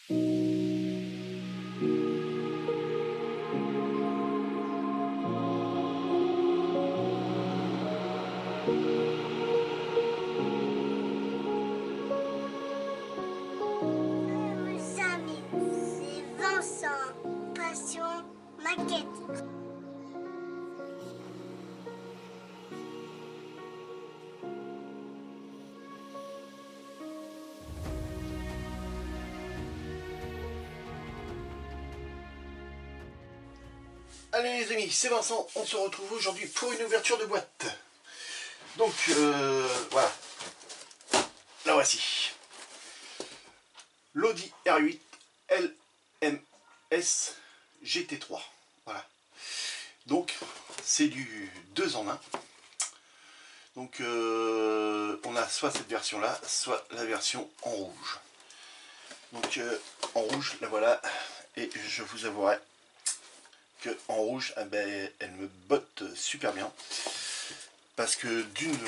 Mes amis, c'est Vincent, passion maquette. Allez les amis, c'est Vincent, on se retrouve aujourd'hui pour une ouverture de boîte. Donc voilà, la voici. L'Audi R8 LMS GT3. Voilà. Donc c'est du 2 en 1. Donc on a soit cette version là, soit la version en rouge. Donc en rouge, la voilà, et je vous avouerai que en rouge, eh ben, elle me botte super bien. Parce que d'une,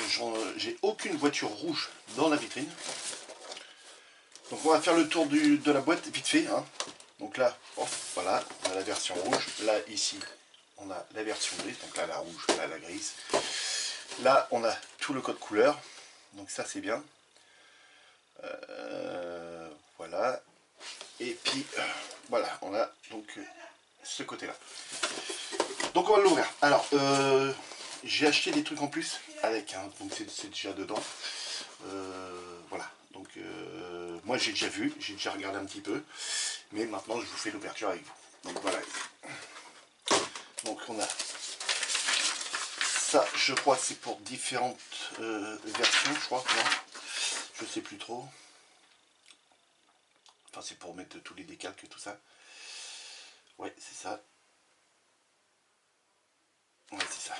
j'ai aucune voiture rouge dans la vitrine. Donc on va faire le tour de la boîte vite fait. Hein. Donc là, oh, voilà, on a la version rouge. Là, ici, on a la version grise. Donc là, la rouge, là, la grise. Là, on a tout le code couleur. Donc ça, c'est bien. Voilà. Et puis, voilà, on a donc ce côté-là. Donc on va l'ouvrir. Alors, j'ai acheté des trucs en plus avec, hein, donc c'est déjà dedans. Voilà, donc moi j'ai déjà vu, j'ai déjà regardé un petit peu, mais maintenant je vous fais l'ouverture avec vous. Donc voilà. Donc on a ça, je crois que c'est pour différentes versions, je crois, non, je sais plus trop. Enfin c'est pour mettre tous les décalques et tout ça. Ouais, c'est ça. Ouais, c'est ça.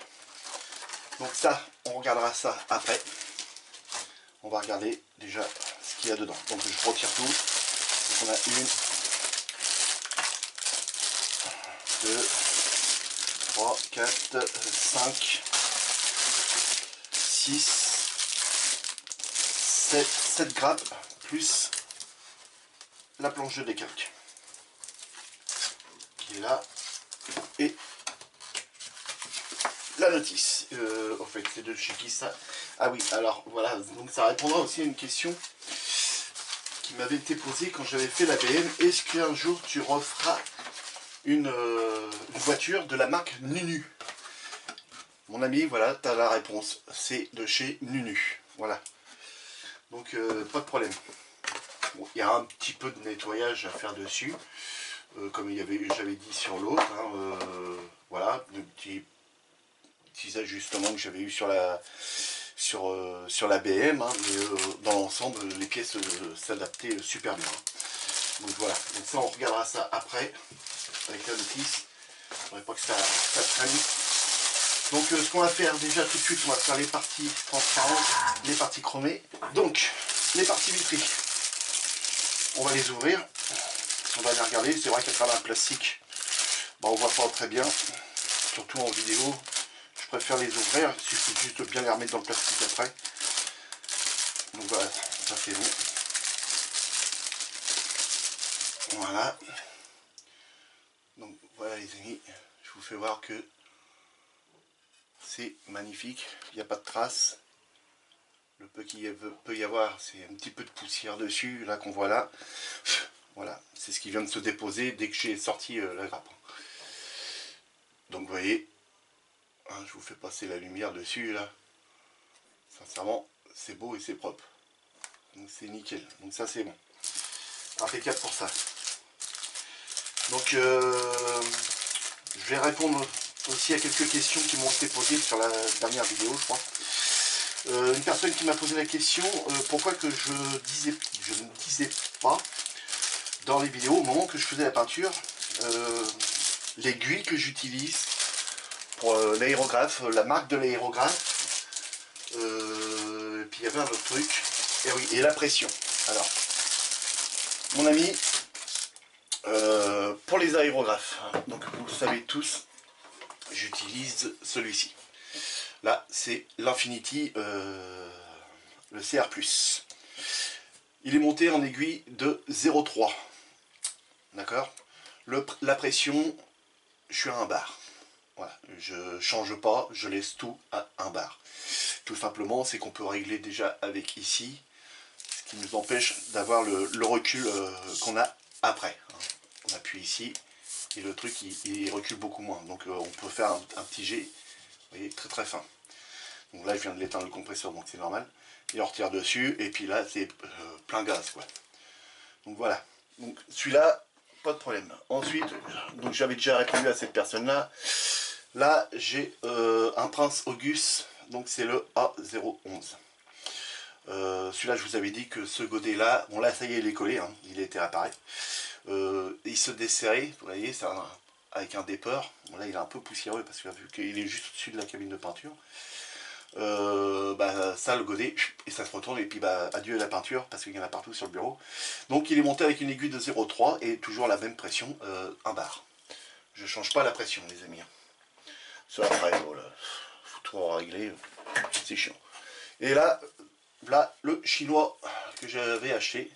Donc ça, on regardera ça après. On va regarder déjà ce qu'il y a dedans. Donc je retire tout. Donc on a 1, 2, 3, 4, 5, 6, 7 grappes, plus la planche de décalque qui est là. Et la notice. En fait, c'est de chez qui ça? Ah oui, alors voilà, donc ça répondra aussi à une question qui m'avait été posée quand j'avais fait la BM. Est-ce qu'un jour tu referas une voiture de la marque Nunu? Mon ami, voilà, tu as la réponse. C'est de chez Nunu. Voilà. Donc, pas de problème. Bon, il y a un petit peu de nettoyage à faire dessus. Comme j'avais dit sur l'autre. Hein, voilà, de petits ajustements que j'avais eu sur la BM, hein, mais dans l'ensemble les pièces s'adaptaient super bien. Donc voilà, donc ça on regardera ça après avec la notice. Je ne voudrais pas que ça traîne. Donc ce qu'on va faire déjà tout de suite, on va faire les parties transparentes, les parties chromées. Donc les parties vitrées, on va les ouvrir, on va les regarder. C'est vrai qu'à travers un plastique, bah, on voit pas très bien, surtout en vidéo. Je préfère les ouvrir, il suffit juste de bien les remettre dans le plastique après. Donc voilà, ça c'est bon. Voilà. Donc voilà les amis, je vous fais voir que c'est magnifique, il n'y a pas de traces. Le peu qu'il peut y avoir, c'est un petit peu de poussière dessus, là qu'on voit là. Voilà, c'est ce qui vient de se déposer dès que j'ai sorti la grappe. Donc vous voyez, hein, je vous fais passer la lumière dessus là. Sincèrement, c'est beau et c'est propre. Donc c'est nickel. Donc ça c'est bon. Impeccable pour ça. Donc je vais répondre aussi à quelques questions qui m'ont été posées sur la dernière vidéo, je crois. Une personne qui m'a posé la question pourquoi que je ne disais pas dans les vidéos au moment que je faisais la peinture l'aiguille que j'utilise pour l'aérographe, la marque de l'aérographe. Puis il y avait un autre truc, et oui, et la pression. Alors, mon ami, pour les aérographes, donc vous le savez tous, j'utilise celui-ci. Là, c'est l'Infinity, le CR+. Il est monté en aiguille de 0,3. d'accord. La pression, je suis à 1 bar. Voilà, je change pas, je laisse tout à 1 bar. Tout simplement, c'est qu'on peut régler déjà avec ici, ce qui nous empêche d'avoir le recul qu'on a après. On appuie ici, et le truc, il recule beaucoup moins. Donc on peut faire un petit jet, vous voyez, très très fin. Donc là, je viens de l'éteindre le compresseur, donc c'est normal. Et on retire dessus, et puis là, c'est plein gaz, quoi. Donc voilà. Donc celui-là, pas de problème. Ensuite, donc j'avais déjà répondu à cette personne-là. Là, j'ai un Prince Auguste, donc c'est le A011. Celui-là, je vous avais dit que ce godet-là, bon là, ça y est, il est collé, hein, il a été réparé. Il se desserrait, vous voyez, c'est avec un dépeur. Bon, là, il est un peu poussiéreux parce que vu qu'il est juste au-dessus de la cabine de peinture. Ça, le godet, et ça se retourne, et puis adieu la peinture parce qu'il y en a partout sur le bureau. Donc, il est monté avec une aiguille de 0,3 et toujours la même pression, 1 bar. Je change pas la pression, les amis. Ça, après, voilà, faut tout régler, c'est chiant. Et là, le chinois que j'avais acheté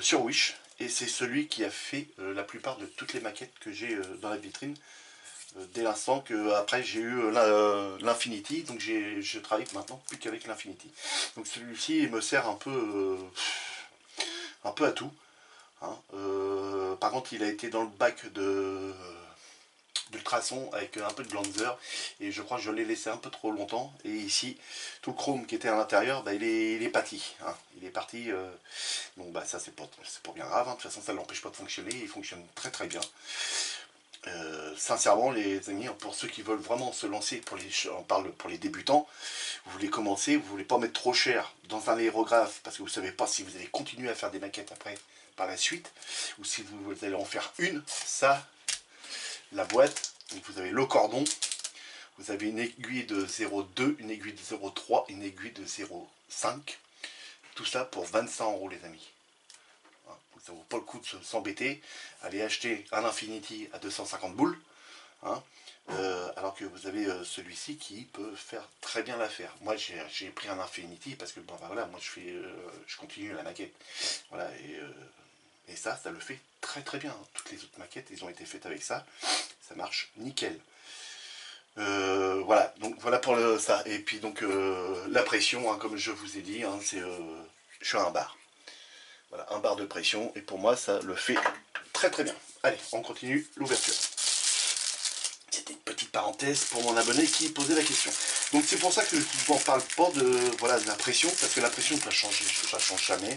sur Wish, et c'est celui qui a fait la plupart de toutes les maquettes que j'ai dans la vitrine, dès l'instant que après j'ai eu l'Infinity, donc je travaille maintenant plus qu'avec l'Infinity. Donc celui-ci me sert un peu à tout. Hein. Par contre, il a été dans le bac de l'ultrason avec un peu de Glanzer, et je crois que je l'ai laissé un peu trop longtemps, et ici tout le chrome qui était à l'intérieur, il est parti, hein. Il est parti, donc ça c'est pas bien grave, hein. De toute façon ça ne l'empêche pas de fonctionner, il fonctionne très très bien. Sincèrement les amis, pour ceux qui veulent vraiment se lancer, on parle pour les débutants, vous voulez commencer, vous voulez pas mettre trop cher dans un aérographe parce que vous savez pas si vous allez continuer à faire des maquettes après par la suite, ou si vous allez en faire une, ça, la boîte, donc vous avez le cordon, vous avez une aiguille de 0,2, une aiguille de 0,3, une aiguille de 0,5, tout ça pour 25 € les amis. Ça vaut pas le coup de s'embêter, aller acheter un Infinity à 250 boules, hein, alors que vous avez celui-ci qui peut faire très bien l'affaire. Moi j'ai pris un Infinity parce que voilà, moi je continue la maquette, voilà, et ça le fait très très bien. Toutes les autres maquettes, ils ont été faites avec ça, ça marche nickel. Voilà, donc voilà pour ça. Et puis donc la pression, hein, comme je vous ai dit, hein, je suis à 1 bar. Voilà, 1 bar de pression, et pour moi ça le fait très très bien. Allez, on continue l'ouverture. C'était une petite parenthèse pour mon abonné qui posait la question. Donc c'est pour ça que je ne vous parle pas de la pression, parce que la pression ça change jamais.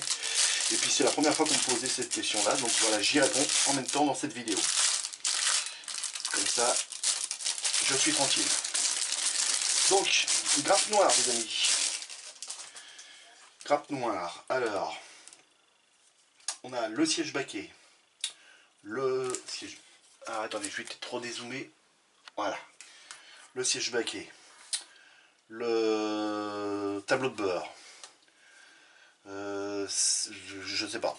Et puis c'est la première fois qu'on me posait cette question là, donc voilà, j'y réponds en même temps dans cette vidéo. Comme ça, je suis tranquille. Donc, grappe noire les amis. Grappe noire, alors, on a le siège baquet, le siège... Ah, attendez, je vais peut-être trop dézoomer. Voilà. Le siège baquet, le tableau de bord, je sais pas.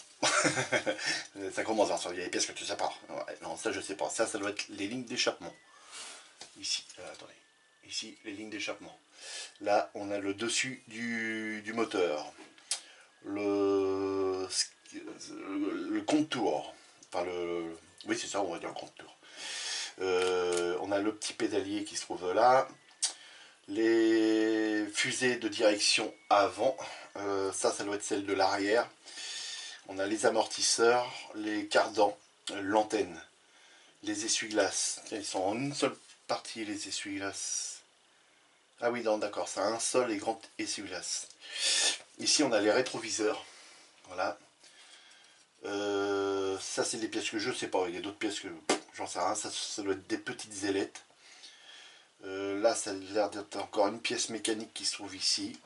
Ça commence à sortir, il y a des pièces que tu sais pas. Ouais, non, ça je sais pas. Ça doit être les lignes d'échappement. Ici, attendez. Ici, les lignes d'échappement. Là, on a le dessus du moteur. Le contour. Enfin, oui, c'est ça, on va dire le contour. On a le petit pédalier qui se trouve là. Les fusées de direction avant. Ça doit être celle de l'arrière. On a les amortisseurs, les cardans, l'antenne, les essuie-glaces. Ils sont en une seule partie, les essuie-glaces. Ah oui, non, d'accord, c'est un seul et grand essuie-glace. Ici, on a les rétroviseurs. Voilà. Ça, c'est des pièces que je sais pas. Il y a d'autres pièces que j'en sais rien. Ça doit être des petites ailettes. Là, ça a l'air d'être encore une pièce mécanique qui se trouve ici.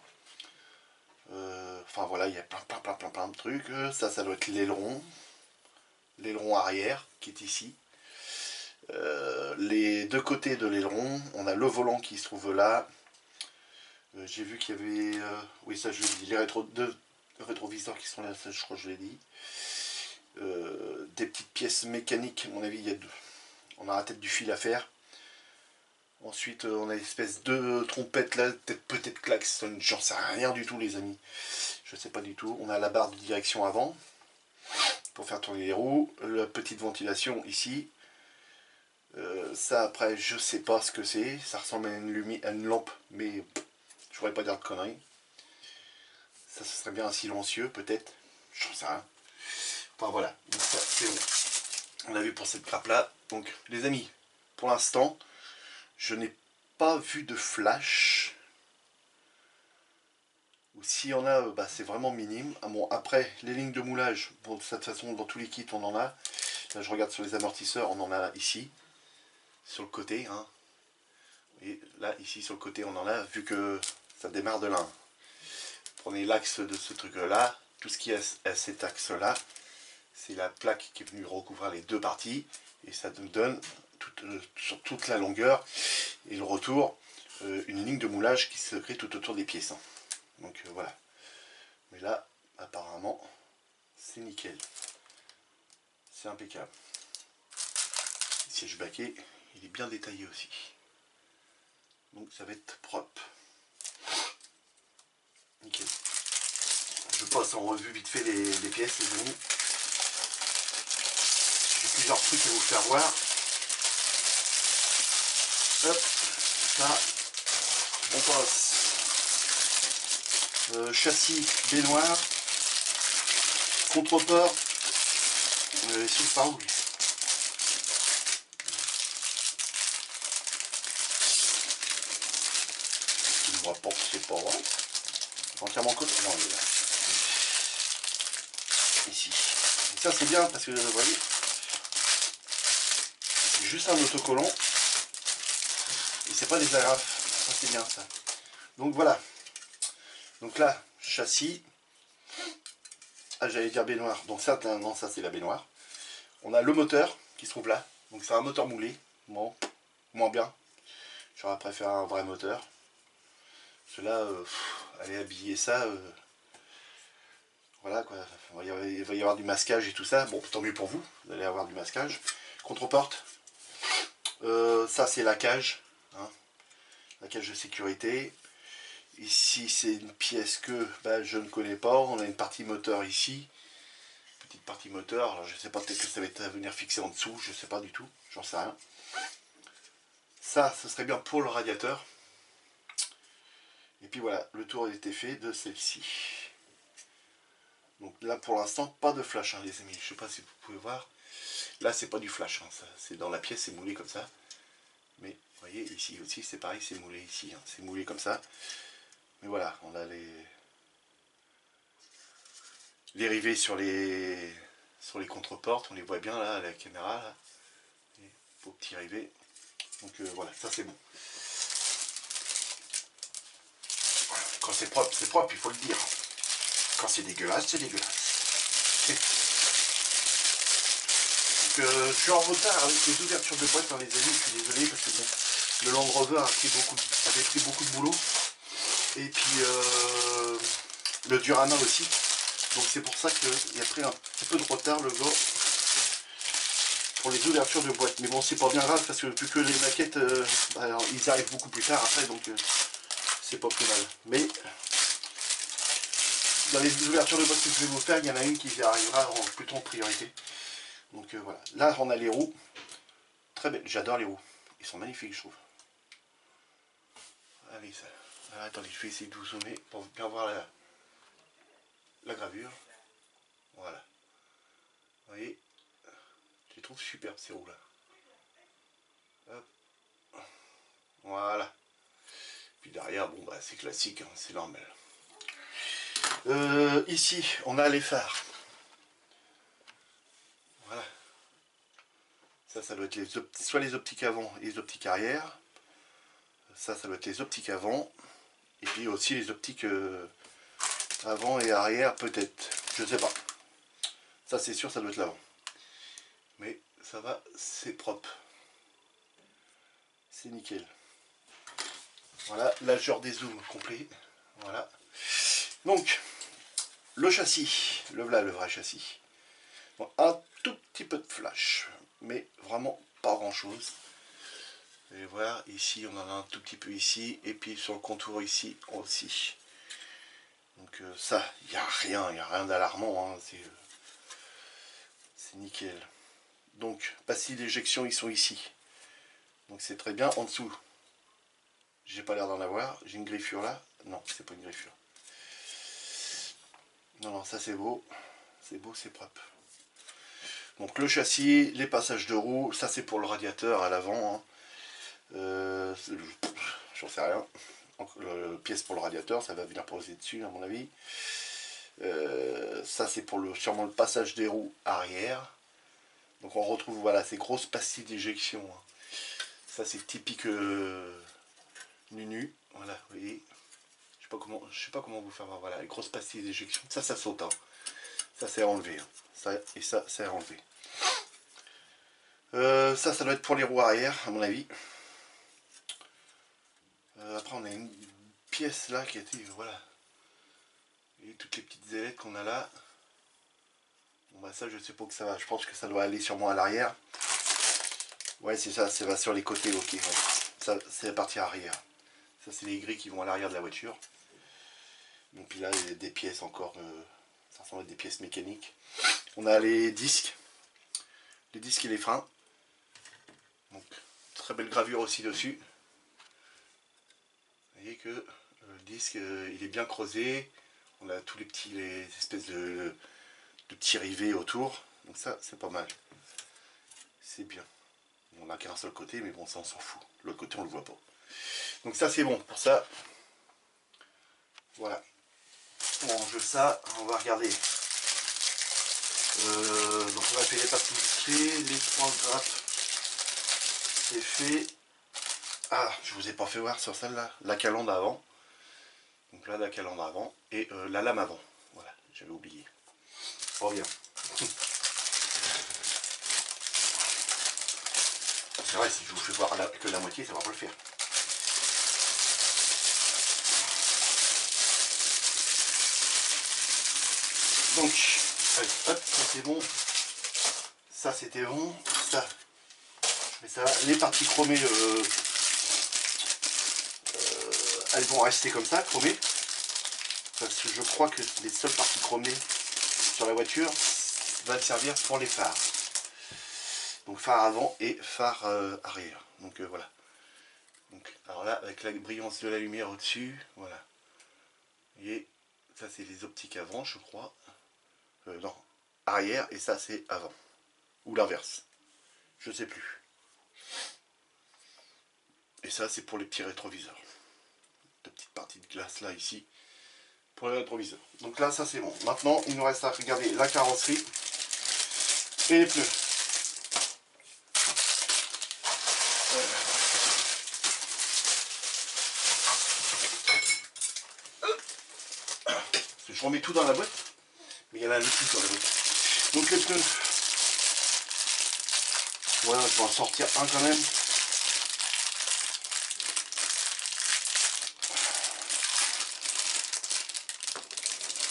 Enfin voilà, il y a plein de trucs. Ça doit être l'aileron. L'aileron arrière qui est ici. Les deux côtés de l'aileron, on a le volant qui se trouve là. J'ai vu qu'il y avait, oui ça je l'ai dit, les deux rétroviseurs qui sont là, ça je crois que je l'ai dit. Des petites pièces mécaniques, à mon avis, on a la tête du fil à faire. Ensuite on a une espèce de trompette là, peut-être klaxon, j'en sais rien du tout les amis. Je sais pas du tout. On a la barre de direction avant. pour faire tourner les roues. La petite ventilation ici. Ça après je sais pas ce que c'est. Ça ressemble à une lampe, mais je pourrais pas dire de conneries. Ça ce serait bien un silencieux peut-être. J'en sais rien. Enfin voilà. Donc ça c'est bon. On a vu pour cette grappe là. Donc les amis, pour l'instant, je n'ai pas vu de flash. Ou s'il y en a, bah, c'est vraiment minime. Ah bon, après, les lignes de moulage, bon, de toute façon, dans tous les kits, on en a. Là, je regarde sur les amortisseurs, on en a ici, sur le côté. Hein. Et là, ici, sur le côté, on en a, vu que ça démarre de là. Prenez l'axe de ce truc-là. Tout ce qui est à cet axe-là, c'est la plaque qui est venue recouvrir les deux parties. Et ça nous donne, sur toute la longueur et le retour, une ligne de moulage qui se crée tout autour des pièces. Hein. Donc voilà. Mais là, apparemment, c'est nickel. C'est impeccable. Le siège baquet, il est bien détaillé aussi. Donc ça va être propre. Nickel. Je passe en revue vite fait les pièces, les amis. J'ai plusieurs trucs à vous faire voir. Hop, ça, on passe. Châssis baignoire, contreport, ici le pare-brise. Je ne vois pas que c'est pas vrai. Entièrement côté. Non, il est là. Ici. Et ça c'est bien parce que vous voyez, c'est juste un autocollant et c'est pas des agrafes. Ça c'est bien ça. Donc voilà. Donc là, châssis. Ah, j'allais dire baignoire. Donc ça, non, ça c'est la baignoire. On a le moteur qui se trouve là. Donc c'est un moteur moulé. Bon, moins bien. J'aurais préféré un vrai moteur. Cela, aller habiller ça, voilà quoi. Il va y avoir du masquage et tout ça. Bon, tant mieux pour vous. Vous allez avoir du masquage. Contreporte. Ça c'est la cage. Hein, la cage de sécurité. Ici c'est une pièce que bah, je ne connais pas. On a une partie moteur ici. Petite partie moteur. Alors je sais pas, peut-être que ça va être à venir fixer en dessous. Je sais pas du tout. J'en sais rien. Ça, ce serait bien pour le radiateur. Et puis voilà, le tour a été fait de celle-ci. Donc là pour l'instant, pas de flash hein, les amis. Je sais pas si vous pouvez voir. Là c'est pas du flash. Hein, c'est dans la pièce, c'est moulé comme ça. Mais vous voyez ici aussi c'est pareil, c'est moulé ici. Hein, c'est moulé comme ça. Mais voilà, on a les rivets sur les contreportes. On les voit bien là à la caméra. Là. Les beaux petits rivets. Donc voilà, ça c'est bon. Quand c'est propre, il faut le dire. Quand c'est dégueulasse, c'est dégueulasse. Donc je suis en retard avec les ouvertures de boîte, hein, les amis, je suis désolé parce que bon, le Land Rover avait pris beaucoup de boulot. Et puis le Durana aussi. Donc c'est pour ça qu'il a pris un petit peu de retard le gars pour les ouvertures de boîte. Mais bon, c'est pas bien grave parce que vu que les maquettes, alors, ils arrivent beaucoup plus tard après, donc c'est pas plus mal. Mais dans les ouvertures de boîte que je vais vous faire, il y en a une qui arrivera plutôt en priorité. Donc voilà. Là, on a les roues. Très belles. J'adore les roues. Ils sont magnifiques, je trouve. Allez, ça. Alors, attendez, je vais essayer de vous zoomer pour bien voir la gravure. Voilà. Vous voyez, je les trouve superbes ces roues là. Hop. Voilà. Puis derrière, bon bah c'est classique, hein, c'est normal. Ici, on a les phares. Voilà. Ça doit être soit les optiques avant et les optiques arrière. Ça doit être les optiques avant. Et puis aussi les optiques avant et arrière, peut-être. Je sais pas. Ça c'est sûr, ça doit être l'avant. Mais ça va, c'est propre. C'est nickel. Voilà, là je redézoome complet. Voilà. Donc, le châssis. Le voilà le vrai châssis. Bon, un tout petit peu de flash. Mais vraiment pas grand chose. Vous allez voir, ici on en a un tout petit peu ici. Et puis sur le contour ici aussi. Donc ça, il n'y a rien d'alarmant. Hein, C'est nickel. Donc, pastilles d'éjection, ils sont ici. Donc c'est très bien. En dessous, j'ai pas l'air d'en avoir. J'ai une griffure là. Non, c'est pas une griffure. Non, non, ça c'est beau. C'est beau, c'est propre. Donc le châssis, les passages de roues, ça c'est pour le radiateur à l'avant. Hein. J'en sais rien. Pièce pour le radiateur, ça va venir poser dessus à mon avis. Ça c'est pour sûrement le passage des roues arrière. Donc on retrouve voilà ces grosses pastilles d'éjection. Hein. Ça c'est typique Nunu. Voilà, vous voyez. Je sais pas comment vous faire voir. Voilà, les grosses pastilles d'éjection. Ça saute. Hein. Ça c'est enlevé. Hein. Ça et ça c'est enlevé. Ça doit être pour les roues arrière à mon avis. Après on a une pièce là qui a été, voilà, et toutes les petites ailettes qu'on a là. Bon bah ça je sais pas que ça va, je pense que ça doit aller sûrement à l'arrière. Ouais c'est ça, ça va sur les côtés, ok, ouais. Ça c'est la partie arrière. Ça c'est les grilles qui vont à l'arrière de la voiture. Donc puis là il y a des pièces encore, ça ressemble à des pièces mécaniques. On a les disques et les freins. Donc très belle gravure aussi dessus. Vous voyez que le disque il est bien creusé. On a tous les espèces de petits rivets autour. Donc ça c'est pas mal. C'est bien. On n'a qu'un seul côté mais bon ça on s'en fout. L'autre côté on le voit pas. Donc ça c'est bon pour ça. Voilà. On range ça. On va regarder. Donc on va faire les parties discrets. Les 3 grappes. C'est fait. Ah, je vous ai pas fait voir sur celle-là. La calandre avant. Donc là, la calandre avant. Et la lame avant. Voilà, j'avais oublié. Oh bien. C'est vrai, si je vous fais voir que la moitié, ça va pas le faire. Donc, allez, hop, ça c'est bon. Ça c'était bon. Ça, je mets ça là. Les parties chromées, elles vont rester comme ça, chromées. Parce que je crois que les seules parties chromées sur la voiture va servir pour les phares. Donc phare avant et phare arrière. Donc voilà. Donc, alors là, avec la brillance de la lumière au-dessus, voilà. Et ça c'est les optiques avant, je crois. Non, arrière et ça c'est avant. Ou l'inverse. Je sais plus. Et ça c'est pour les petits rétroviseurs. De petites parties de glace là ici. Pour les rétroviseurs. Donc là ça c'est bon. Maintenant il nous reste à regarder la carrosserie et les pneus. Je remets tout dans la boîte, mais il y en a un liquide dans la boîte. Donc les pneus, voilà, je vais en sortir un quand même.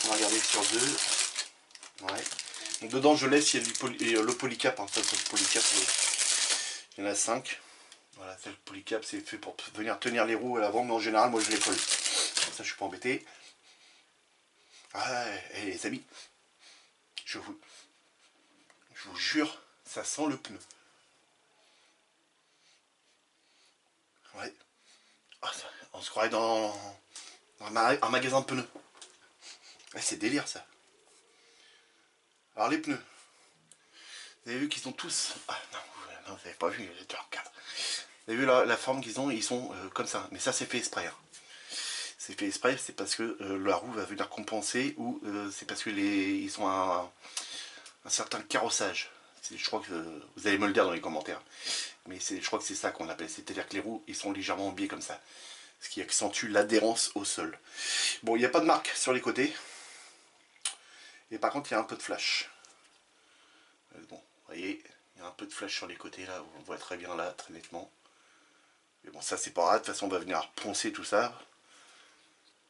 On va regarder sur 2. Ouais. Donc dedans je laisse, il y a le polycap, hein, ça c'est le polycap, il y en a 5. Voilà, c'est le polycap, c'est fait pour venir tenir les roues à l'avant, mais en général moi je les colle. Comme ça je suis pas embêté. Ah, et les amis, je vous jure, ça sent le pneu. Ouais. Ah, on se croirait dans un magasin de pneus. Ouais, c'est délire ça. Alors les pneus. Vous avez vu qu'ils sont tous... Ah non, vous n'avez pas vu, les 4. Vous avez vu la forme qu'ils ont, ils sont comme ça. Mais ça c'est fait exprès. Hein. C'est fait exprès, c'est parce que la roue va venir compenser ou c'est parce que ils ont un certain carrossage. Je crois que vous allez me le dire dans les commentaires. Mais je crois que c'est ça qu'on appelle. C'est-à-dire que les roues, ils sont légèrement biais comme ça. Ce qui accentue l'adhérence au sol. Bon, il n'y a pas de marque sur les côtés. Et par contre, il y a un peu de flash. Bon, vous voyez, il y a un peu de flash sur les côtés là. On voit très bien là, très nettement. Mais bon, ça c'est pas grave. De toute façon, on va venir poncer tout ça.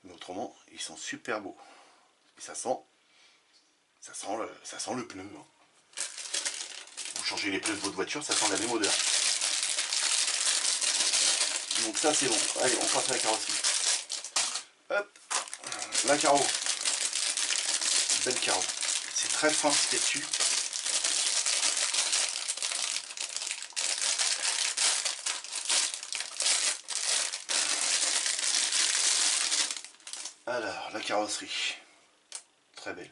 Mais autrement, ils sont super beaux. Et ça sent le pneu. Hein. Vous changez les pneus de votre voiture, ça sent la même odeur. Donc ça c'est bon. Allez, on passe à la carrosserie. Hop, la carreau. Belle carreau. C'est très fin ce qu'il y a dessus. Alors, la carrosserie, très belle.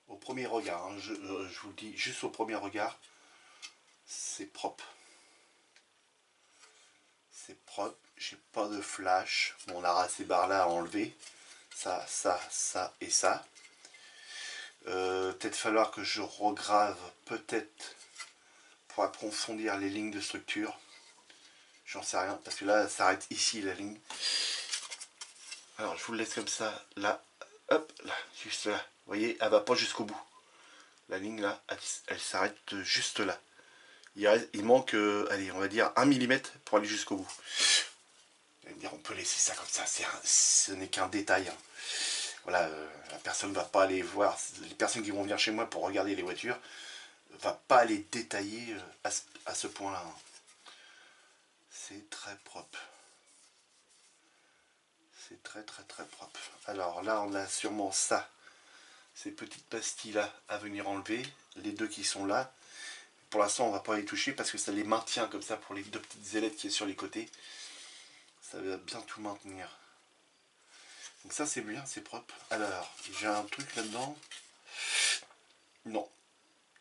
Au premier regard, hein, je vous le dis, juste au premier regard, c'est propre. C'est propre, j'ai pas de flash. Bon, on aura ces barres là à enlever. Ça, ça et ça. Peut-être falloir que je regrave, peut-être, pour approfondir les lignes de structure. J'en sais rien, parce que là, ça s'arrête ici la ligne. Alors, je vous le laisse comme ça, là, hop, là, juste là. Vous voyez, elle va pas jusqu'au bout. La ligne là, elle s'arrête juste là. Il manque, allez, on va dire 1 mm pour aller jusqu'au bout. Vous allez me dire, on peut laisser ça comme ça, ce n'est qu'un détail. Hein. Voilà, la personne ne va pas aller voir, les personnes qui vont venir chez moi pour regarder les voitures, va pas aller détailler à ce point-là. Hein. C'est très propre. C'est très propre. Alors là, on a sûrement ça. Ces petites pastilles là à venir enlever. Les deux qui sont là. Pour l'instant, on va pas les toucher parce que ça les maintient comme ça pour les deux petites ailettes qui est sur les côtés. Ça va bien tout maintenir. Donc ça, c'est bien, c'est propre. Alors, j'ai un truc là-dedans. Non.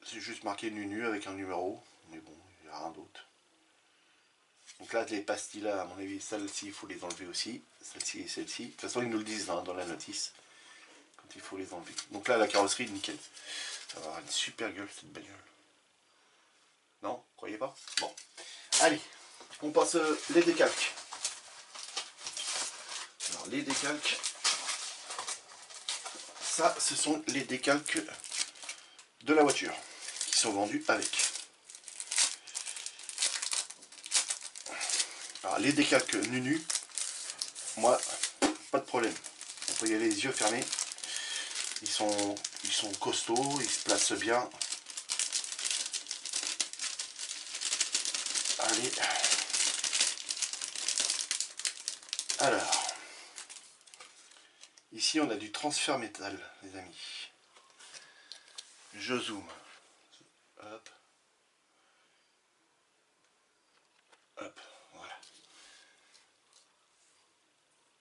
C'est juste marqué Nunu avec un numéro. Mais bon, il n'y a rien d'autre. Donc là, les pastilles là, à mon avis, celles-ci, il faut les enlever aussi. Celle-ci et celle-ci. De toute façon, ils nous le disent hein, dans la notice. Quand il faut les enlever. Donc là, la carrosserie, nickel. Ça va avoir une super gueule, cette bagnole. Non, croyez pas? Bon. Allez, on passe les décalques. Alors, les décalques. Ça, ce sont les décalques de la voiture qui sont vendus avec. Alors, les décalques Nunu, moi, pas de problème. On peut y aller les yeux fermés. Ils sont costauds, ils se placent bien. Allez. Alors. Ici, on a du transfert métal, les amis. Je zoome. Hop. Hop, voilà.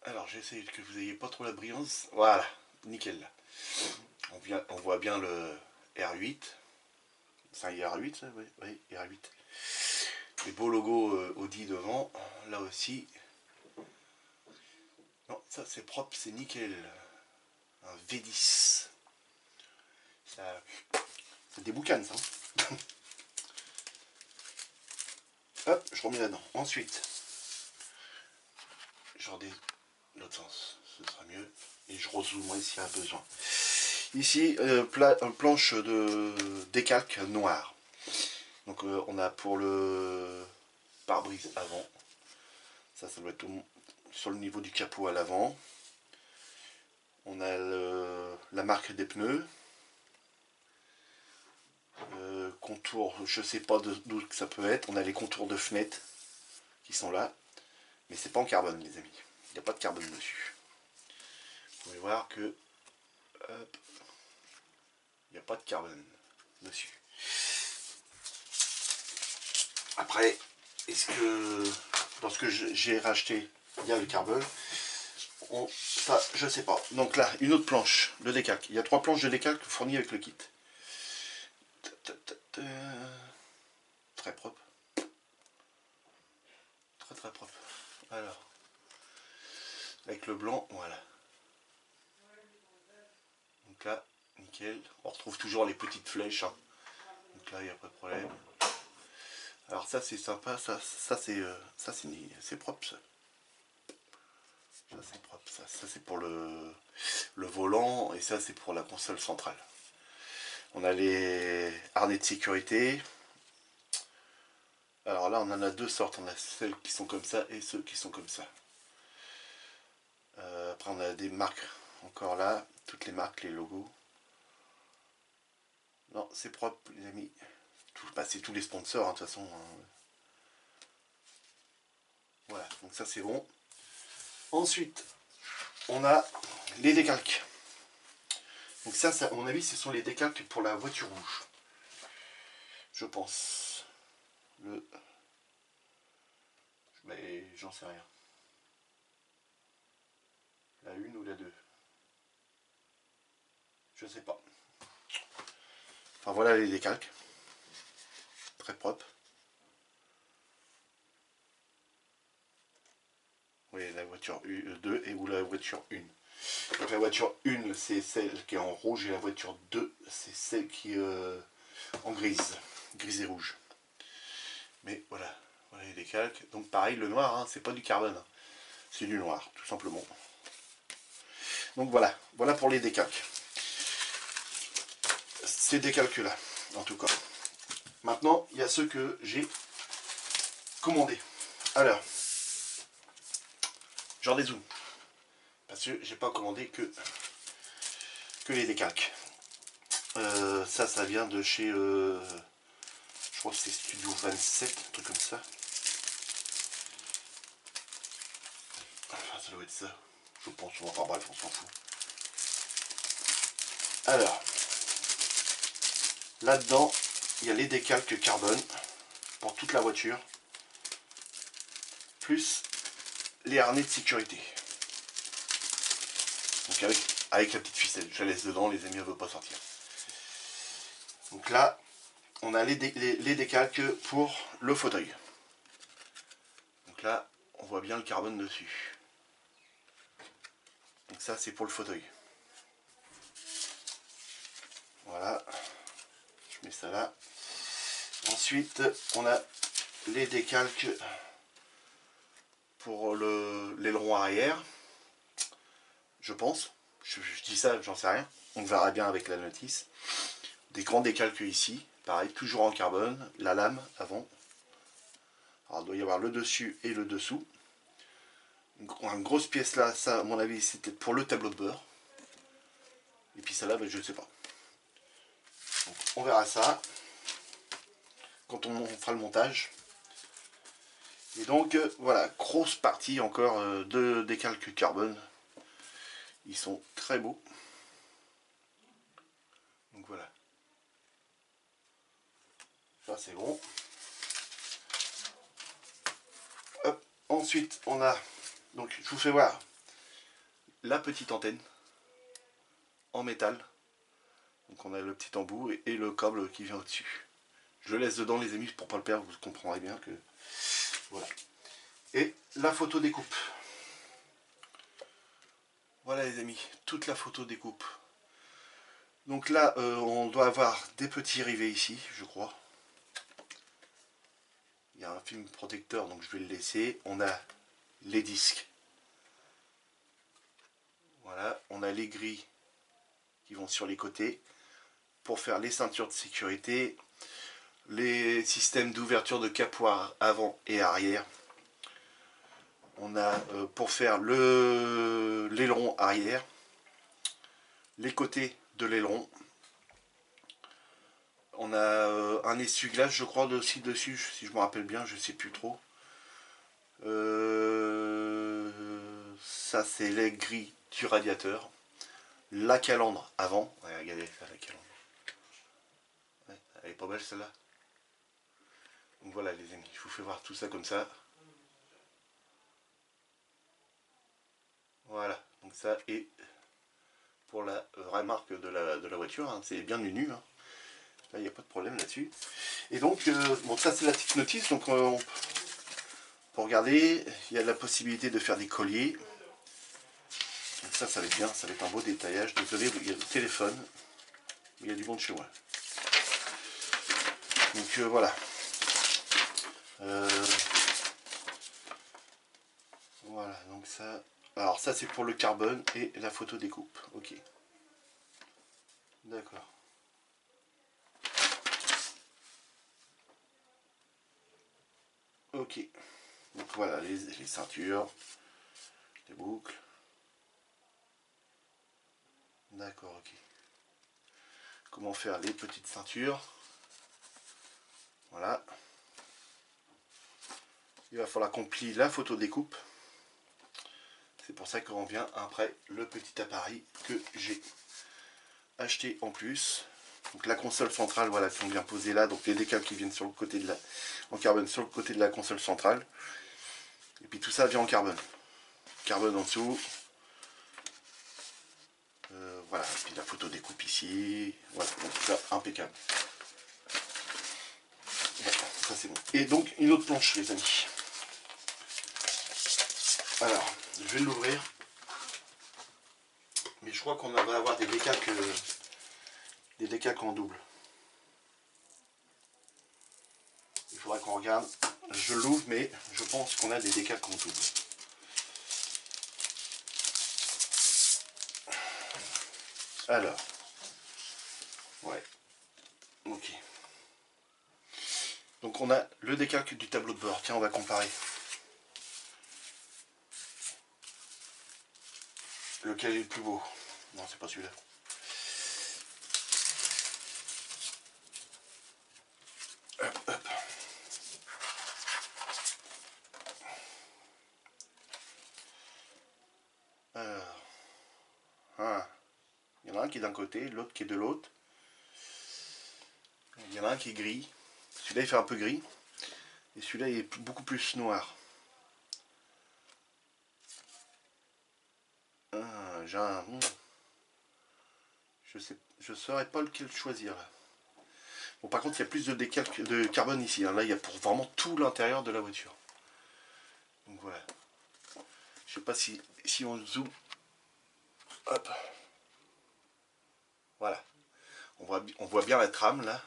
Alors, j'essaie que vous n'ayez pas trop la brillance. Voilà, nickel. On voit bien le R8. C'est un R8, ça? Oui, oui, R8. Les beaux logos Audi devant. Là aussi. Non, ça c'est propre, c'est nickel. Un V10. C'est des boucanes, ça. Hop, je remets là-dedans. Ensuite, je redis l'autre sens, ce sera mieux. Et je rezoomerai s'il y a besoin. Ici, planche de décalque noir. Donc on a pour le pare-brise avant. Ça doit être sur le niveau du capot à l'avant. On a la marque des pneus. Contour, je sais pas d'où ça peut être. On a les contours de fenêtres qui sont là. Mais c'est pas en carbone, les amis. Il n'y a pas de carbone dessus. Vous pouvez voir que hop, il n'y a pas de carbone dessus. Après, est-ce que dans ce que j'ai racheté, il y a le carbone? Ça, je sais pas. Donc là, une autre planche de décalque. Il y a 3 planches de décalque fournies avec le kit. Très propre. Très propre. Alors, avec le blanc, voilà. Donc là, nickel. On retrouve toujours les petites flèches. Hein. Donc là, il n'y a pas de problème. Alors ça, c'est sympa. Ça c'est propre, ça. Ça, c'est propre. Ça c'est pour le volant. Et ça, c'est pour la console centrale. On a les harnais de sécurité. Alors là, on en a 2 sortes. On a celles qui sont comme ça et ceux qui sont comme ça. Après, on a des marques encore là. Toutes les marques, les logos. Non, c'est propre, les amis. C'est tous les sponsors, hein, de toute façon. Hein. Voilà, donc ça, c'est bon. Ensuite, on a les décalques. Donc ça, à mon avis, ce sont les décalques pour la voiture rouge. Je pense. Mais j'en sais rien. La 1 ou la 2. Je sais pas. Enfin voilà les décalques. Très propre. Oui, la voiture 2 et ou la voiture 1. Donc la voiture 1 c'est celle qui est en rouge et la voiture 2 c'est celle qui est en grise. Grise et rouge. Mais voilà. Voilà les décalques. Donc pareil le noir, hein, c'est pas du carbone. Hein. C'est du noir, tout simplement. Donc voilà. Voilà pour les décalques. Ces décalques là, en tout cas. Maintenant, il y a ceux que j'ai commandés. Alors, j'en ai zoom. Parce que j'ai pas commandé que les décalques. Ça vient de chez... je crois que c'est Studio 27, un truc comme ça. Enfin, ça doit être ça. Je pense, enfin bref, on s'en fout. Alors, là-dedans, il y a les décalques carbone pour toute la voiture. Plus les harnais de sécurité. Donc avec la petite ficelle. Je la laisse dedans, les amis, elle ne veut pas sortir. Donc là, on a les décalques pour le fauteuil. Donc là, on voit bien le carbone dessus. Donc ça, c'est pour le fauteuil. Voilà. Je mets ça là. Ensuite, on a les décalques pour l'aileron arrière. Je pense. Je dis ça, j'en sais rien. On verra bien avec la notice. Des grands décalques ici. Pareil, toujours en carbone. La lame avant. Alors, il doit y avoir le dessus et le dessous. Une grosse pièce là, ça, à mon avis, c'était pour le tableau de bord. Et puis ça là, ben, je ne sais pas. Donc, on verra ça quand on fera le montage. Et donc, voilà, grosse partie encore de décalques carbone. Ils sont très beaux. Donc voilà. Ça, c'est bon. Hop. Ensuite, on a... Donc, je vous fais voir la petite antenne en métal. Donc, on a le petit embout et le câble qui vient au-dessus. Je le laisse dedans, les amis, pour ne pas le perdre. Vous comprendrez bien que... Voilà. Et la photo découpe. Voilà, les amis, toute la photo découpe. Donc là, on doit avoir des petits rivets ici, je crois. Il y a un film protecteur, donc je vais le laisser. On a les disques. Voilà, on a les grilles qui vont sur les côtés pour faire les ceintures de sécurité, les systèmes d'ouverture de capoir avant et arrière. On a pour faire l'aileron arrière, les côtés de l'aileron. On a un essuie-glace, je crois, aussi dessus, si je me rappelle bien, je sais plus trop. Ça, c'est les grilles du radiateur. La calandre avant. Ouais, regardez, ça, la calandre. Ouais, elle est pas belle celle-là. Donc voilà, les amis, je vous fais voir tout ça comme ça. Voilà, donc ça est pour la vraie marque de la voiture. Hein. C'est bien nu. Hein. Là, il n'y a pas de problème là-dessus. Et donc, bon, ça c'est la petite notice. Donc, pour regarder, il y a la possibilité de faire des colliers. Donc ça va être bien, ça va être un beau détaillage. Désolé, il y a le téléphone, mais il y a du monde chez moi. Donc voilà. Voilà, donc ça... Alors ça c'est pour le carbone et la photo découpe. Ok. D'accord. Ok. Donc voilà, les ceintures, les boucles. D'accord, ok. Comment faire les petites ceintures. Voilà. Il va falloir qu'on plie la photo découpe. C'est pour ça qu'on vient après le petit appareil que j'ai acheté en plus. Donc la console centrale, voilà, qui sont bien posées là. Donc les décals qui viennent sur le côté de la, en carbone sur le côté de la console centrale. Et puis tout ça vient en carbone. Carbone en dessous. Voilà, et puis la photo découpe ici. Voilà, donc ça, impeccable. Voilà, ça c'est bon. Et donc une autre planche, les amis. Alors, je vais l'ouvrir. Mais je crois qu'on va avoir des décalques en double. Il faudra qu'on regarde. Je l'ouvre, mais je pense qu'on a des décalques en double. Alors, ouais, ok. Donc on a le décalque du tableau de bord. Tiens, on va comparer. Lequel est le plus beau? Non, c'est pas celui-là. Hop, hop. Alors, il y en a un qui est d'un côté, l'autre qui est de l'autre. Il y en a un qui est gris. Celui-là il fait un peu gris. Et celui-là il est beaucoup plus noir. J'ai un... Je saurais pas lequel choisir là. Bon, par contre il y a plus de décalque de carbone ici. Hein. Là il y a pour vraiment tout l'intérieur de la voiture. Donc voilà. Je sais pas si on zoome. Hop. Voilà. On voit bien la trame là.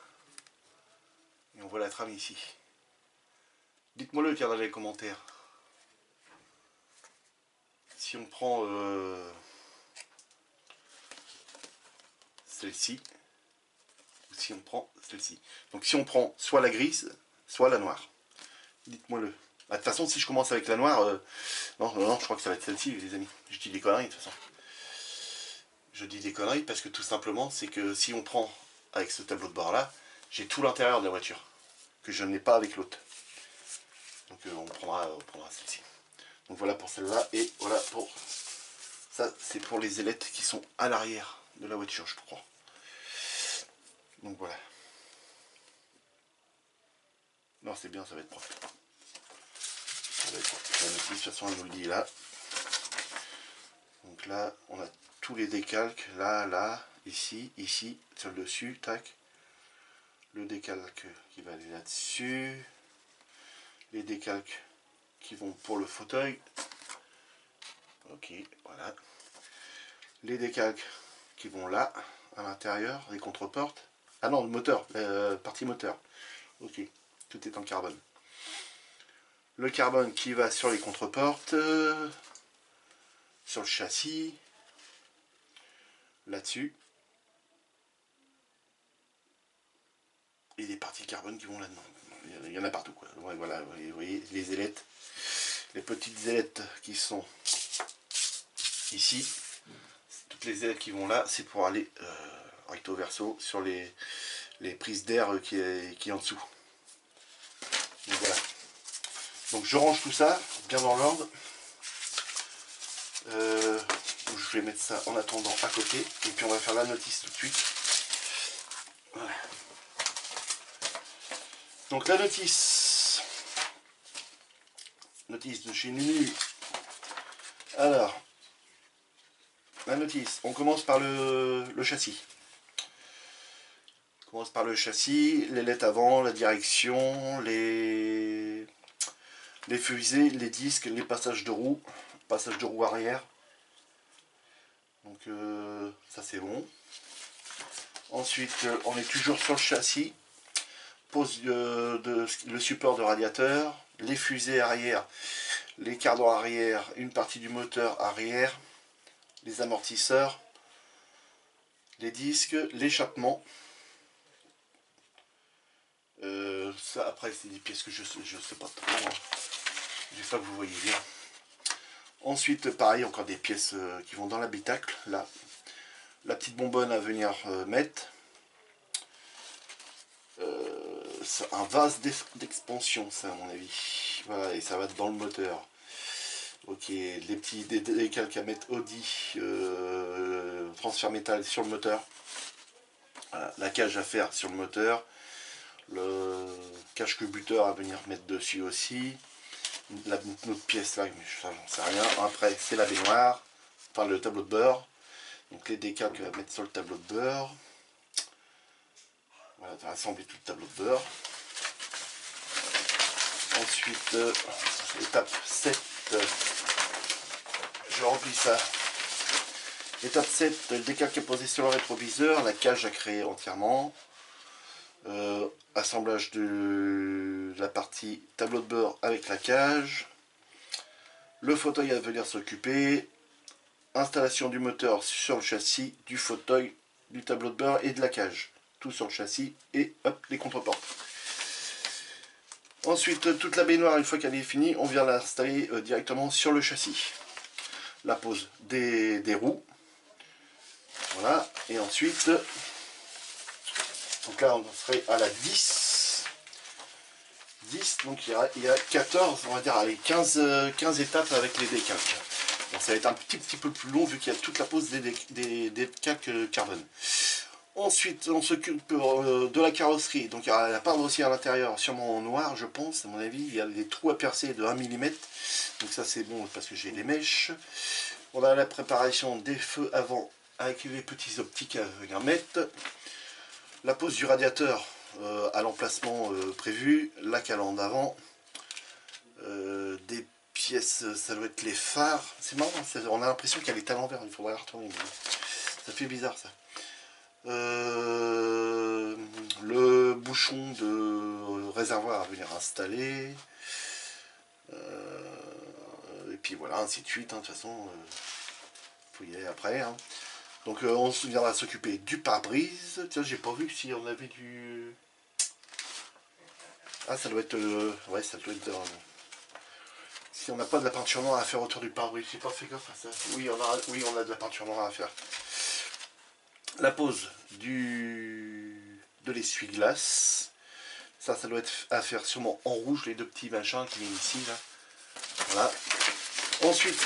Et on voit la trame ici. Dites-moi le dans les commentaires. Si on prend celle-ci, ou si on prend celle-ci. Donc si on prend soit la grise, soit la noire. Dites-moi le. Bah, de toute façon, si je commence avec la noire, non, je crois que ça va être celle-ci, les amis. Je dis des conneries, de toute façon. Je dis des conneries parce que tout simplement, c'est que si on prend avec ce tableau de bord là, j'ai tout l'intérieur de la voiture que je n'ai pas avec l'autre. Donc on prendra celle-ci. Donc voilà pour celle-là et voilà pour ça, c'est pour les ailettes qui sont à l'arrière de la voiture, je crois. Donc voilà. Non, c'est bien, ça va être propre. Ça va être propre. La notice, de toute façon, elle nous le dit là. Donc là, on a tous les décalques. Là, ici, sur le dessus, tac. Le décalque qui va aller là-dessus. Les décalques qui vont pour le fauteuil. Ok, voilà. Les décalques qui vont là, à l'intérieur, les contreportes. Ah non, le moteur, partie moteur. Ok, tout est en carbone. Le carbone qui va sur les contreportes, sur le châssis, là-dessus. Et des parties carbone qui vont là-dedans. Il y en a partout, quoi. Ouais, voilà, vous voyez les ailettes, les petites ailettes qui sont ici. Toutes les ailettes qui vont là, c'est pour aller recto verso sur les prises d'air qui est en dessous. Donc voilà. Donc je range tout ça bien dans l'ordre. Je vais mettre ça en attendant à côté. Et puis on va faire la notice tout de suite. Voilà. Donc la notice de chez Nunu. Alors, la notice, on commence par le châssis. On commence par le châssis, les lettres avant, la direction, les fusées, les disques, les passages de roue arrière. Donc ça c'est bon. Ensuite, on est toujours sur le châssis. Pose le support de radiateur, les fusées arrière, les cardans arrière, une partie du moteur arrière, les amortisseurs, les disques, l'échappement. Ça après c'est des pièces que je sais pas trop. Hein. J'espère que vous voyez bien. Ensuite pareil, encore des pièces qui vont dans l'habitacle. Là, la petite bonbonne à venir mettre. Un vase d'expansion, ça à mon avis. Voilà, et ça va dans le moteur. Ok, les petits décalques à mettre Audi, transfert métal sur le moteur. Voilà, la cage à faire sur le moteur. Le cache-cubuteur à venir mettre dessus aussi. Notre pièce là, mais j'en sais rien. Après, c'est la baignoire, enfin le tableau de bord. Donc les décalques à mettre sur le tableau de bord. Voilà, tu as rassemblé tout le tableau de bord. Ensuite, étape 7, je remplis ça. Étape 7, le décalque est posé sur le rétroviseur, la cage à créer entièrement. Assemblage de la partie tableau de bord avec la cage. Le fauteuil à venir s'occuper. Installation du moteur sur le châssis, du fauteuil, du tableau de bord et de la cage. Tout sur le châssis et hop, les contreportes. Ensuite, toute la baignoire, une fois qu'elle est finie, on vient l'installer directement sur le châssis. La pose des roues. Voilà. Et ensuite, donc là, on serait à la 10. 10, donc il y a 14, on va dire, allez, 15 étapes avec les décalques. Bon, ça va être un petit peu plus long vu qu'il y a toute la pose des décalques carbone. Ensuite, on s'occupe de la carrosserie. Donc, il y a la part aussi à l'intérieur, sûrement en noir, je pense, à mon avis. Il y a des trous à percer de 1 mm. Donc, ça, c'est bon parce que j'ai les mèches. On a la préparation des feux avant avec les petits optiques à venir mettre. La pose du radiateur à l'emplacement prévu. La calandre avant. Des pièces, ça doit être les phares. C'est marrant, on a l'impression qu'elle est à l'envers. Il faudrait la retourner. Ça fait bizarre, ça. Le bouchon de réservoir à venir installer, et puis voilà, ainsi de suite, hein, de toute façon, faut y aller après, hein. Donc on viendra s'occuper du pare-brise. Tiens, j'ai pas vu si on avait du... Ah, ça doit être... ouais, ça doit être... si on n'a pas de la peinture noire à faire autour du pare-brise, j'ai pas fait gaffe à ça. Oui, on a de la peinture noire à faire. La pose de l'essuie-glace. Ça doit être à faire sûrement en rouge, les deux petits machins qui viennent ici, là. Voilà. Ensuite,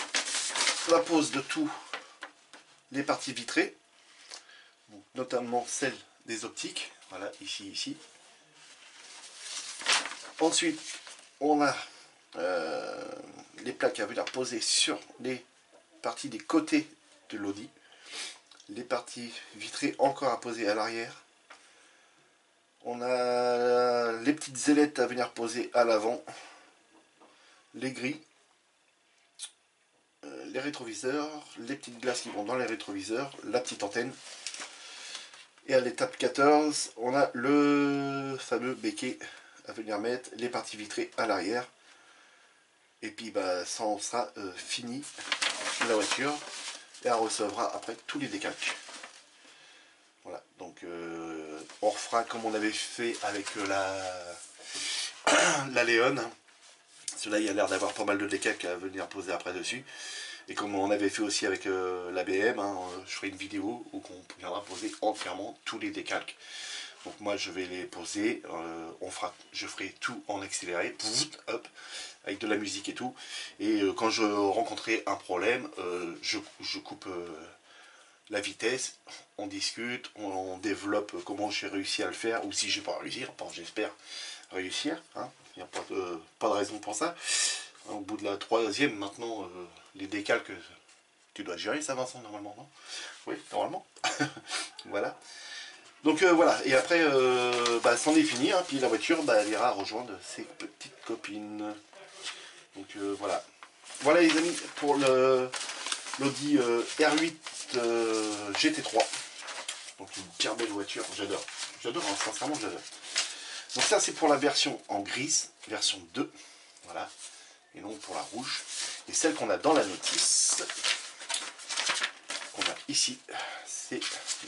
la pose de tous les parties vitrées, donc, notamment celle des optiques. Voilà, ici. Ensuite, on a les plaques à venir poser sur les parties des côtés de l'Audi. Les parties vitrées encore à poser à l'arrière. On a les petites ailettes à venir poser à l'avant. Les grilles. Les rétroviseurs. Les petites glaces qui vont dans les rétroviseurs. La petite antenne. Et à l'étape 14, on a le fameux béquet à venir mettre. Les parties vitrées à l'arrière. Et puis bah, ça en sera fini la voiture. Et elle recevra après tous les décalques. Voilà, donc on refera comme on avait fait avec la Léon. Celui-là, il y a l'air d'avoir pas mal de décalques à venir poser après dessus. Et comme on avait fait aussi avec la BM, hein, je ferai une vidéo où on viendra poser entièrement tous les décalques. Donc moi je vais les poser, je ferai tout en accéléré, hop, avec de la musique et tout. Et quand je rencontrerai un problème, je coupe la vitesse, on discute, on développe comment j'ai réussi à le faire, ou si j'ai pas réussi, enfin, j'espère réussir, hein. Il n'y a pas de raison pour ça. Au bout de la troisième, maintenant, les décalques, tu dois gérer ça, Vincent, normalement, non? Oui, normalement. Voilà. Donc voilà, et après, c'en est fini, hein, puis la voiture, elle ira rejoindre ses petites copines. Donc voilà. Voilà les amis, pour l'Audi R8 GT3. Donc une bien belle voiture, j'adore. J'adore, hein, sincèrement j'adore. Donc ça c'est pour la version en grise, version 2. Voilà. Et non pour la rouge. Et celle qu'on a dans la notice, qu'on a ici, c'est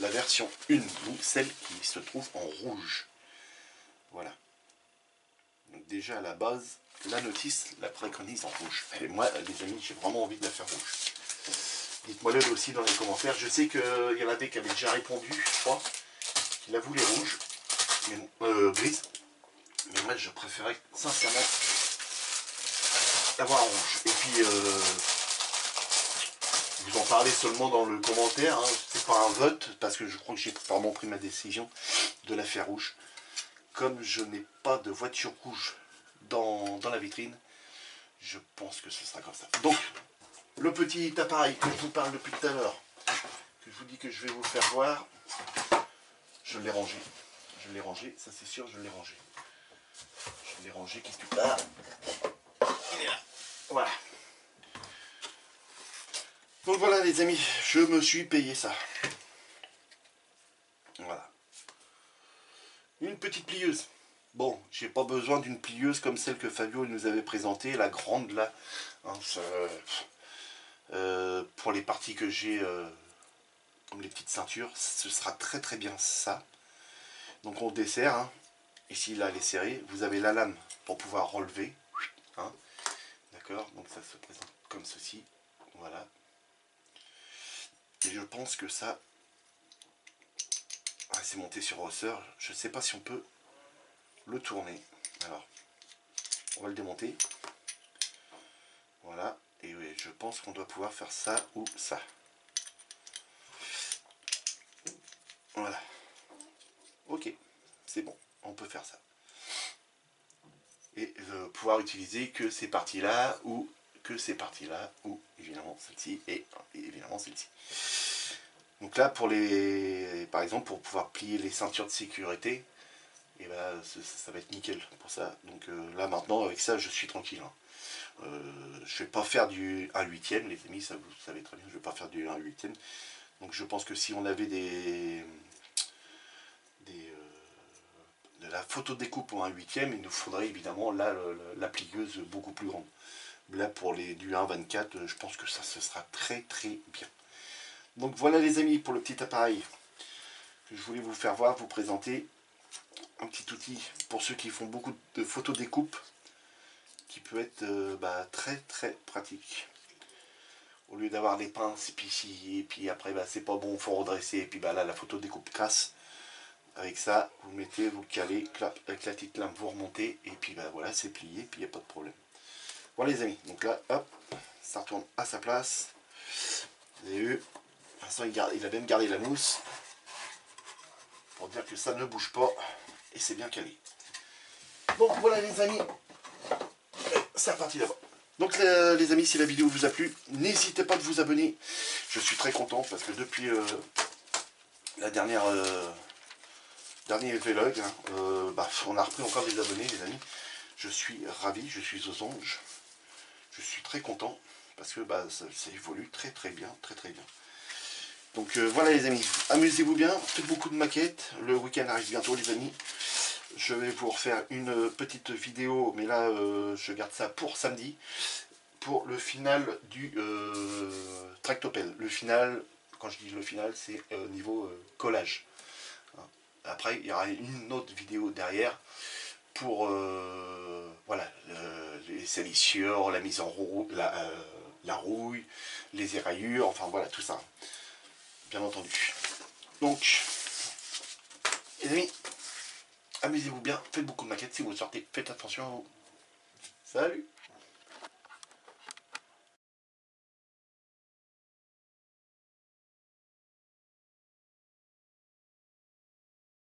la version 1, donc celle qui se trouve en rouge. Voilà. Donc déjà à la base, la notice la préconise en rouge. Et moi les amis, j'ai vraiment envie de la faire rouge. Dites-moi le aussi dans les commentaires. Je sais qu'il y en avait qui avaient déjà répondu, je crois, qu'il a voulu rouge, mais, grise. Mais moi je préférais sincèrement l'avoir en rouge. Et puis vous en parlez seulement dans le commentaire, hein. C'est pas un vote, parce que je crois que j'ai vraiment pris ma décision de la faire rouge. Comme je n'ai pas de voiture rouge dans la vitrine, je pense que ce sera comme ça. Donc, le petit appareil que je vous parle depuis tout à l'heure, que je vous dis que je vais vous faire voir, je l'ai rangé. Je l'ai rangé, ça c'est sûr, je l'ai rangé. Je l'ai rangé quelque part. Il est là. Voilà. Donc voilà les amis, je me suis payé ça. Voilà. Une petite plieuse. Bon, j'ai pas besoin d'une plieuse comme celle que Fabio nous avait présentée, la grande là. Hein, ça, pour les parties que j'ai, comme les petites ceintures, ce sera très très bien ça. Donc on dessert, hein. Ici là elle est serrée, vous avez la lame pour pouvoir relever. Hein. D'accord, donc ça se présente comme ceci. Voilà. Et je pense que ça, c'est monté sur ressort. Je ne sais pas si on peut le tourner. Alors, on va le démonter. Voilà. Et oui, je pense qu'on doit pouvoir faire ça ou ça. Voilà. Ok, c'est bon. On peut faire ça. Et pouvoir utiliser que ces parties-là ou que ces parties-là ou évidemment celle-ci et évidemment celle-ci. Donc là, pour les, par exemple, pour pouvoir plier les ceintures de sécurité, et ben, ça va être nickel pour ça. Donc là maintenant, avec ça, je suis tranquille. Hein. Je vais pas faire du 1/8e, les amis, ça vous savez très bien, je vais pas faire du 1/8e. Donc je pense que si on avait de la photo découpe pour 1/8e, il nous faudrait évidemment là la plieuse beaucoup plus grande. Là pour les du 1/24, je pense que ça ce sera très très bien. Donc voilà les amis pour le petit appareil que je voulais vous faire voir, vous présenter. Un petit outil pour ceux qui font beaucoup de photos découpes qui peut être très très pratique. Au lieu d'avoir les pinces et puis après c'est pas bon, il faut redresser et puis là la photo découpe casse. Avec ça vous mettez, vous calez, clap, avec la petite lame vous remontez et puis voilà c'est plié puis il n'y a pas de problème. Voilà les amis, donc là hop, ça retourne à sa place. Vous avez vu, pour l'instant il a même gardé la mousse pour dire que ça ne bouge pas et c'est bien calé. Donc voilà les amis, c'est reparti d'abord. Donc les amis, si la vidéo vous a plu, n'hésitez pas de vous abonner. Je suis très content parce que depuis la dernier vlog, hein, on a repris encore des abonnés les amis. Je suis ravi, je suis aux anges. Je suis très content parce que ça évolue très très bien, très très bien. Donc voilà les amis, amusez-vous bien, faites beaucoup de maquettes. Le week-end arrive bientôt les amis. Je vais vous refaire une petite vidéo, mais là je garde ça pour samedi, pour le final du tractopelle. Le final, quand je dis le final, c'est niveau collage. Après, il y aura une autre vidéo derrière pour voilà, les salissures, la mise en roue, la rouille, les éraillures, enfin voilà, tout ça. Bien entendu. Donc, les amis, amusez-vous bien, faites beaucoup de maquettes. Si vous sortez, faites attention à vous. Salut!